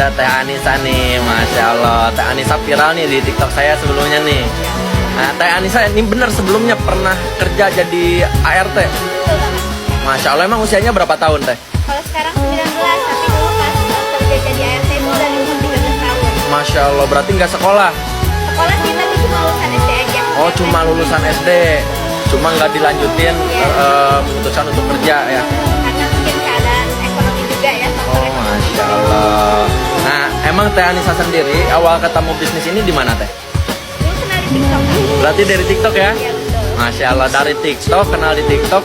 ada Teh Anissa nih, Masya Allah. Teh Anissa viral nih di TikTok saya sebelumnya nih. Nah, Teh Anissa ini bener sebelumnya pernah kerja jadi ART. Masya Allah, emang usianya berapa tahun Teh? Kalau sekarang 19, tapi dulu pas kerja jadi ART itu udah umur 13 tahun. Masya Allah, berarti nggak sekolah? Sekolah sih tapi cuma lulusan SD aja. Oh, cuma lulusan SD. Cuma nggak dilanjutin memutuskan untuk kerja ya? Karena mungkin keadaan ekonomi juga ya. Oh, Masya Allah. Nah, emang Teh Anissa sendiri awal ketemu bisnis ini di mana Teh? Dulu kenal di TikTok. Berarti dari TikTok ya? Iya betul. Masya Allah, dari TikTok, kenal di TikTok.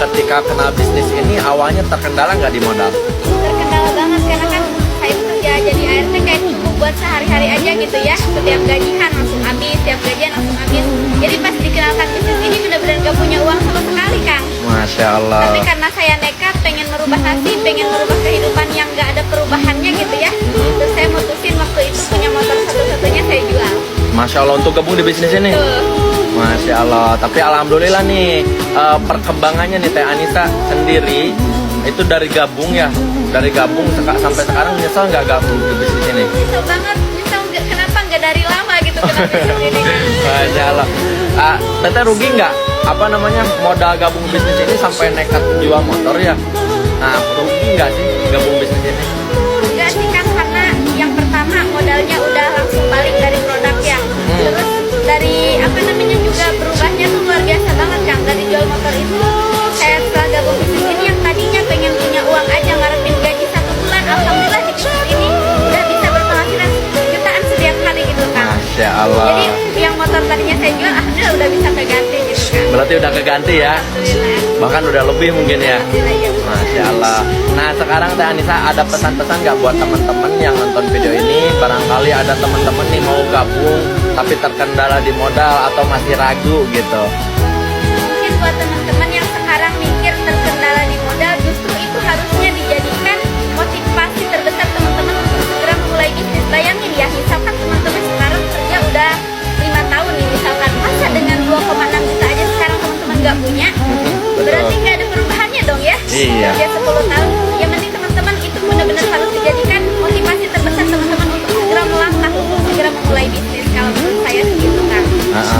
Ketika kenal bisnis ini awalnya terkendala nggak di modal? Terkendala banget karena kan saya kerja jadi ART kayak cukup buat sehari-hari aja gitu ya. Setiap gajian langsung habis, setiap gajian langsung habis. Jadi pas dikenalkan bisnis ini benar-benar gak punya uang sama sekali Kang. Masya Allah. Tapi karena saya nekat pengen merubah nasib, pengen merubah kehidupan yang gak ada perubahannya gitu ya. Terus saya mutusin waktu itu punya motor satu-satunya saya jual. Masya Allah, untuk gabung di bisnis ini. Tuh. Masya Allah. Tapi alhamdulillah nih perkembangannya nih Teh Anissa sendiri itu dari gabung ya, dari gabung sampai sekarang nyesel nggak gabung di bisnis ini? Nyesel banget, nyesel kenapa nggak dari lama gitu kenapa bisnis ini kan. Masya Allah. Teteh rugi nggak? Apa namanya modal gabung bisnis ini sampai nekat jual motor ya? Nah, rugi nggak sih gabung bisnis ini? Enggak sih kan karena yang pertama modalnya udah langsung balik dari produk ya. Terus dari apa namanya juga berubahnya tuh luar biasa banget Kang. Dari jual motor itu saya setelah gabung bisnis ini yang tadinya pengen punya uang aja ngarepin gaji 1 bulan, alhamdulillah di bisnis ini udah bisa berpenghasilan jutaan setiap hari gitu Kang. Masya Allah. Jadi yang motor tadinya saya jual alhamdulillah udah bisa keganti gitu Kang. Berarti udah keganti ya? Alhamdulillah. Bahkan udah lebih mungkin ya? Alhamdulillah ya. Masya Allah. Nah, sekarang Teh Anissa ada pesan-pesan nggak buat teman-teman yang nonton video ini? Barangkali ada teman-teman nih mau gabung tapi terkendala di modal atau masih ragu gitu. Mungkin buat teman-teman yang sekarang mikir terkendala di modal, justru itu harusnya dijadikan motivasi terbesar teman-teman untuk segera memulai bisnis. Bayangin ya, misalkan teman-teman sekarang kerja udah 5 tahun nih misalkan, masa dengan 2,6 juta aja sekarang teman-teman nggak punya? Berarti nggak ada perubahannya dong ya? Iya. Kerja 10 tahun. Yang penting teman-teman itu benar-benar harus dijadikan motivasi terbesar teman-teman untuk segera melangkah, untuk segera memulai bisnis. Kalau menurut saya segitu kan.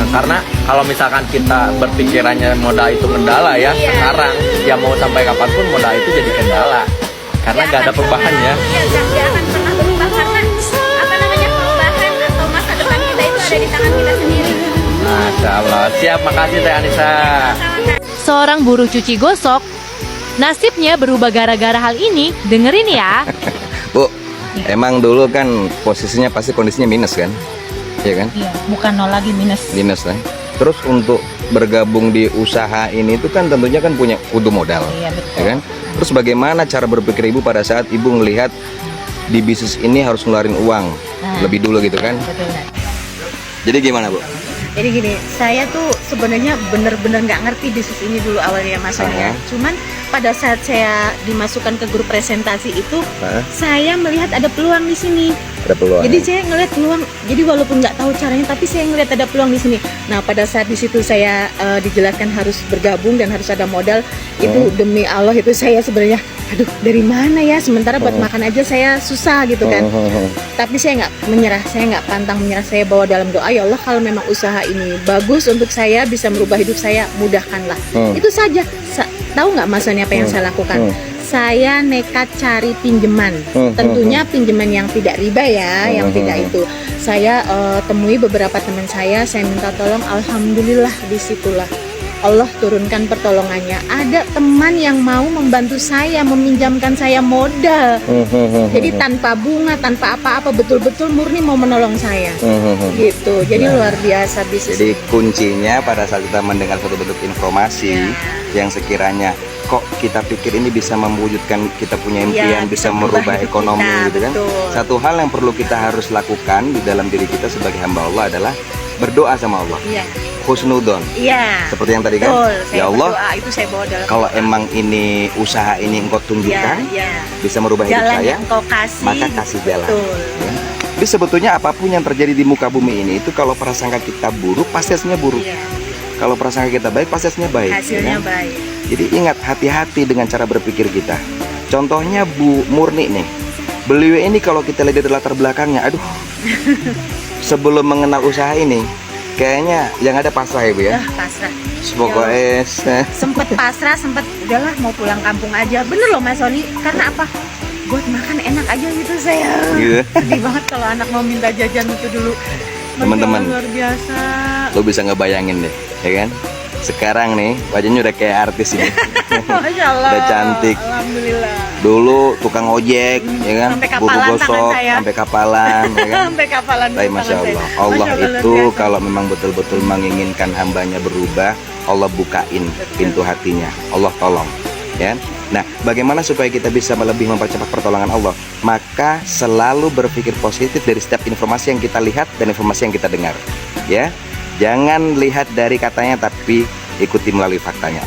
Karena kalau misalkan kita berpikirannya modal itu kendala ya, Iya. sekarang ya mau sampai kapanpun modal itu jadi kendala. Karena nggak ada perubahan ya. Iya, nggak akan pernah berubah karena apa namanya perubahan atau masa depan kita itu ada di tangan kita sendiri. Masya Allah. Siap, makasih Teh Anissa. Sama-sama. Seorang buruh cuci gosok, nasibnya berubah gara-gara hal ini. Dengerin ya. Bu, emang dulu kan posisinya pasti kondisinya minus kan? Iya kan? Iya, bukan nol lagi minus. Minus lah. Terus untuk bergabung di usaha ini itu kan tentunya kan punya kudu modal. Iya, betul. Ya kan? Terus bagaimana cara berpikir ibu pada saat ibu melihat di bisnis ini harus ngeluarin uang lebih dulu gitu kan? Betul. Jadi gimana Bu? Jadi gini, saya tuh sebenarnya bener-bener nggak ngerti bisnis ini dulu awalnya masanya. Cuman pada saat saya dimasukkan ke grup presentasi itu, saya melihat ada peluang di sini. Ada peluang. Jadi saya ngelihat peluang. Jadi walaupun nggak tahu caranya, tapi saya ngelihat ada peluang di sini. Nah, pada saat di situ saya dijelaskan harus bergabung dan harus ada modal. Itu demi Allah itu saya sebenarnya, aduh dari mana ya? Sementara buat makan aja saya susah gitu kan. Tapi saya nggak menyerah, saya nggak pantang menyerah. Saya bawa dalam doa, ya Allah kalau memang usaha ini bagus untuk saya, bisa merubah hidup saya, mudahkanlah. Itu saja. Tahu nggak maksudnya apa yang saya lakukan? Saya nekat cari pinjaman, tentunya pinjaman yang tidak riba ya, yang tidak itu. Saya temui beberapa teman saya minta tolong, alhamdulillah disitulah Allah turunkan pertolongannya. Ada teman yang mau membantu saya, meminjamkan saya modal. Jadi tanpa bunga, tanpa apa-apa, betul-betul murni mau menolong saya. Gitu. Jadi luar biasa bisnis. Jadi kuncinya pada saat kita mendengar suatu bentuk informasi yang sekiranya kok kita pikir ini bisa mewujudkan kita punya impian, bisa merubah hidup ekonomi kita, gitu kan. betul. Satu hal yang perlu kita harus lakukan di dalam diri kita sebagai hamba Allah adalah berdoa sama Allah. Iya. Husnudon. Iya. Seperti yang tadi kan. Betul. Saya Ya Allah, berdoa, itu saya bawa dalam kalau doa. emang ini usaha ini engkau tunjukkan bisa merubah hidup jalan saya, yang kau kasih, maka kasih jalan. Betul. Ya. Jadi sebetulnya apapun yang terjadi di muka bumi ini itu kalau prasangka kita buruk pasti hasilnya buruk. Iya. Kalau prasangka kita baik pasti hasilnya baik. Hasilnya ya kan? baik. Jadi ingat, hati-hati dengan cara berpikir kita. Contohnya Bu Murni nih. Beliau ini kalau kita lihat dari latar belakangnya, aduh, sebelum mengenal usaha ini, kayaknya yang ada pasrah ya Bu ya. Pasrah. Pokoknya Sempet pasrah, sempet udahlah mau pulang kampung aja. Bener loh Mas Sony, karena apa? Buat makan enak aja gitu saya. Gitu. Sedih banget kalau anak mau minta jajan itu dulu. Teman-teman. Luar biasa. lo bisa ngebayangin deh, ya kan? Sekarang nih wajahnya udah kayak artis ini. Masya Allah. Udah cantik. Alhamdulillah. Dulu tukang ojek, ya kan? Sampai Bubur kapalan gosok, tangan saya. sampai kapalan, ya kan? Sampai kapalan Tapi dulu Masya tangan Allah, saya. Allah Masya Allah, itu luar biasa. kalau memang betul-betul menginginkan hambanya berubah, Allah bukain pintu hatinya. Allah tolong, ya. Nah, bagaimana supaya kita bisa lebih mempercepat pertolongan Allah? Maka selalu berpikir positif dari setiap informasi yang kita lihat dan informasi yang kita dengar, ya. Jangan lihat dari katanya, tapi ikuti melalui faktanya.